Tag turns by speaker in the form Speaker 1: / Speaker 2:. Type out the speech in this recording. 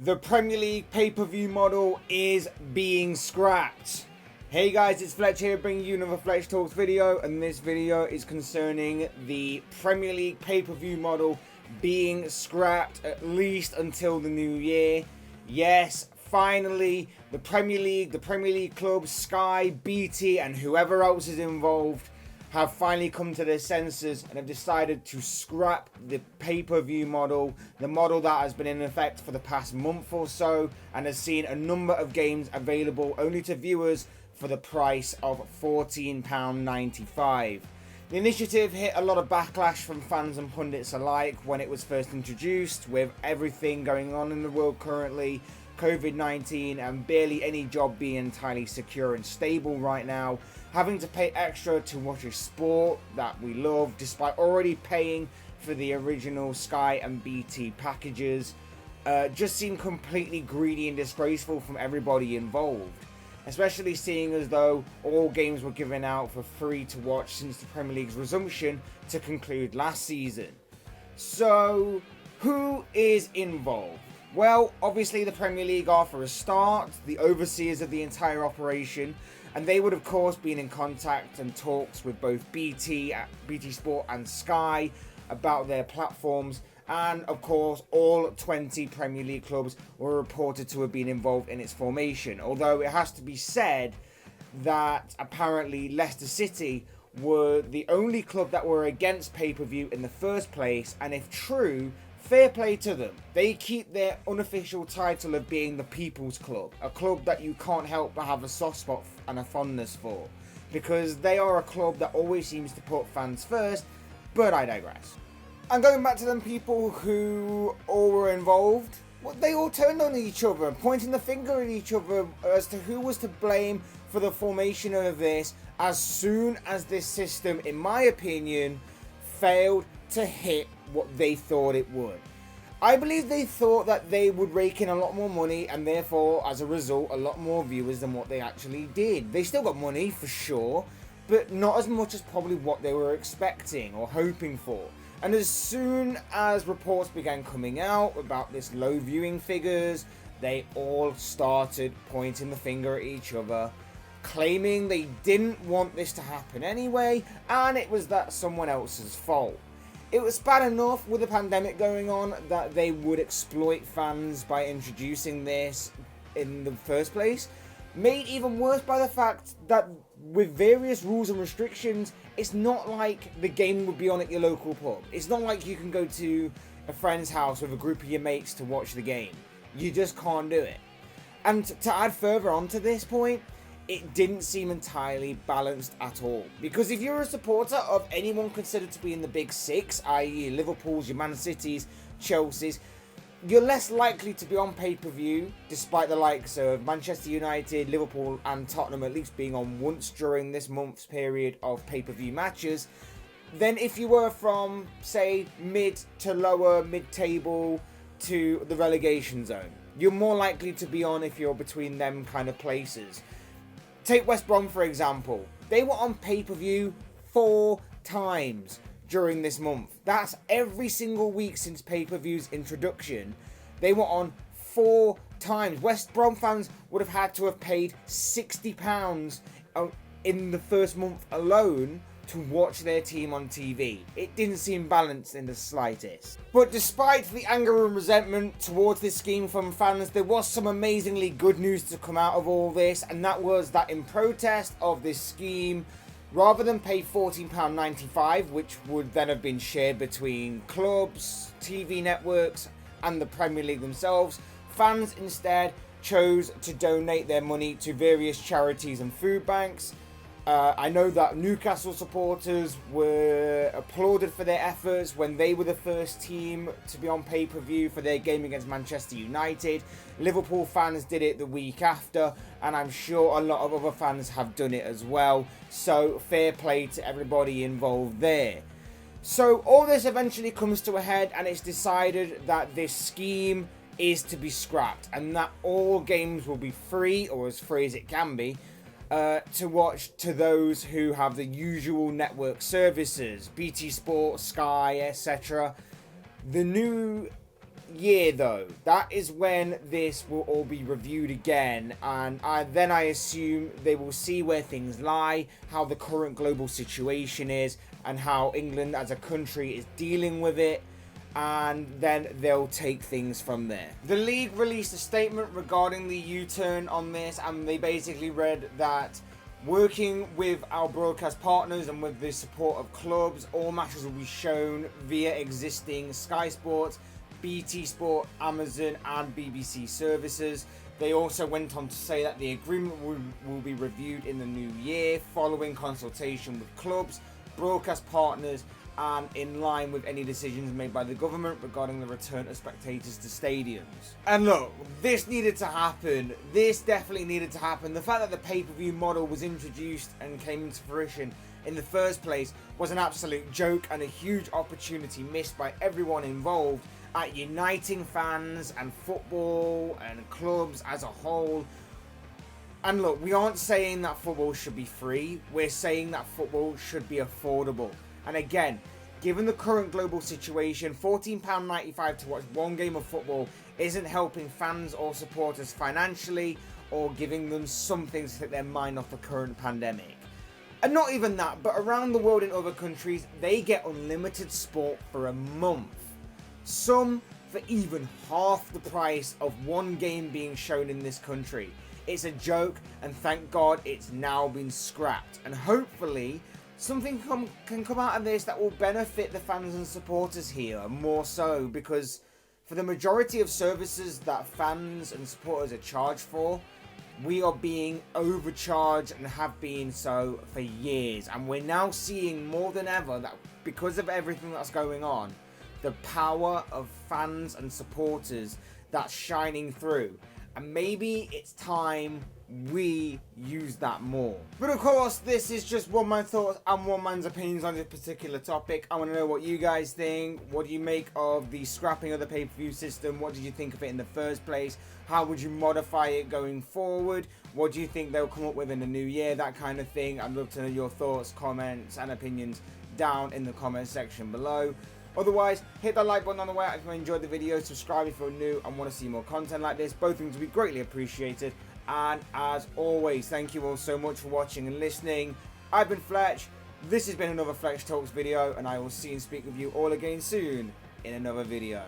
Speaker 1: The Premier League pay-per-view model is being scrapped. Hey guys, it's Fletch here bringing you another Fletch Talks video, and this video is concerning the Premier League pay-per-view model being scrapped at least until the new year. Yes, finally, the Premier League clubs, Sky, BT and whoever else is involved have finally come to their senses and have decided to scrap the pay-per-view model, the model that has been in effect for the past month or so and has seen a number of games available only to viewers for the price of £14.95. The initiative hit a lot of backlash from fans and pundits alike when it was first introduced, with everything going on in the world currently, COVID-19 and barely any job being entirely secure and stable right now. Having to pay extra to watch a sport that we love despite already paying for the original Sky and BT packages just seemed completely greedy and disgraceful from everybody involved. Especially seeing as though all games were given out for free to watch since the Premier League's resumption to conclude last season. So, who is involved? Well, obviously the Premier League are, for a start, the overseers of the entire operation, and they would of course been in contact and talks with both BT Sport and Sky about their platforms, and of course all 20 Premier League clubs were reported to have been involved in its formation, although it has to be said that apparently Leicester City were the only club that were against pay-per-view in the first place, and if true, fair play to them. They keep their unofficial title of being the People's Club, a club that you can't help but have a soft spot and a fondness for, because they are a club that always seems to put fans first, but I digress. And going back to them people who all were involved, well, they all turned on each other, pointing the finger at each other as to who was to blame for the formation of this as soon as this system, in my opinion, failed to hit what they thought it would. I believe they thought that they would rake in a lot more money and therefore, as a result, a lot more viewers than what they actually did. They still got money, for sure, but not as much as probably what they were expecting or hoping for. And as soon as reports began coming out about this low viewing figures, they all started pointing the finger at each other, claiming they didn't want this to happen anyway, and it was that someone else's fault. It was bad enough with the pandemic going on that they would exploit fans by introducing this in the first place. Made even worse by the fact that with various rules and restrictions, it's not like the game would be on at your local pub. It's not like you can go to a friend's house with a group of your mates to watch the game. You just can't do it. And to add further on to this point, it didn't seem entirely balanced at all. Because if you're a supporter of anyone considered to be in the big six, i.e. Liverpool's, your Man City's, Chelsea's, you're less likely to be on pay-per-view, despite the likes of Manchester United, Liverpool and Tottenham at least being on once during this month's period of pay-per-view matches, than if you were from, say, mid to lower mid-table to the relegation zone. You're more likely to be on if you're between them kind of places. Take West Brom, for example. They were on pay-per-view 4 times during this month. That's every single week since pay-per-view's introduction. They were on 4 times. West Brom fans would have had to have paid £60 in the first month alone to watch their team on TV. It didn't seem balanced in the slightest. But despite the anger and resentment towards this scheme from fans, there was some amazingly good news to come out of all this, and that was that in protest of this scheme, rather than pay £14.95, which would then have been shared between clubs, TV networks and the Premier League themselves, fans instead chose to donate their money to various charities and food banks. I know that Newcastle supporters were applauded for their efforts when they were the first team to be on pay-per-view for their game against Manchester United. Liverpool fans did it the week after, and I'm sure a lot of other fans have done it as well. So fair play to everybody involved there. So all this eventually comes to a head, and it's decided that this scheme is to be scrapped and that all games will be free, or as free as it can be, to watch to those who have the usual network services, BT Sport, Sky, etc. The new year though, that is when this will all be reviewed again, and then I assume they will see where things lie, how the current global situation is, and how England as a country is dealing with it, and then they'll take things from there. The league released a statement regarding the U-turn on this, and they basically read that working with our broadcast partners and with the support of clubs, all matches will be shown via existing Sky Sports, BT Sport, Amazon and BBC services. They also went on to say that the agreement will be reviewed in the new year following consultation with clubs, broadcast partners and in line with any decisions made by the government regarding the return of spectators to stadiums. And look, this needed to happen. This definitely needed to happen. The fact that the pay-per-view model was introduced and came into fruition in the first place was an absolute joke and a huge opportunity missed by everyone involved at uniting fans and football and clubs as a whole. And look, we aren't saying that football should be free. We're saying that football should be affordable. And again, given the current global situation, £14.95 to watch one game of football isn't helping fans or supporters financially or giving them something to take their mind off the current pandemic. And not even that, but around the world in other countries, they get unlimited sport for a month. Some for even half the price of one game being shown in this country. It's a joke, and thank God it's now been scrapped. And hopefully something can come out of this that will benefit the fans and supporters here more so, because for the majority of services that fans and supporters are charged for, we are being overcharged and have been so for years. And we're now seeing more than ever that because of everything that's going on, the power of fans and supporters that's shining through. And maybe it's time we use that more. But of course, this is just one man's thoughts and one man's opinions on this particular topic. I want to know what you guys think. What do you make of the scrapping of the pay-per-view system? What did you think of it in the first place? How would you modify it going forward? What do you think they'll come up with in the new year? That kind of thing. I'd love to know your thoughts, comments and opinions down in the comment section below. Otherwise, hit that like button on the way out if you enjoyed the video, subscribe if you're new and want to see more content like this. Both things will be greatly appreciated. And as always, thank you all so much for watching and listening. I've been Fletch, this has been another Fletch Talks video, and I will see and speak with you all again soon in another video.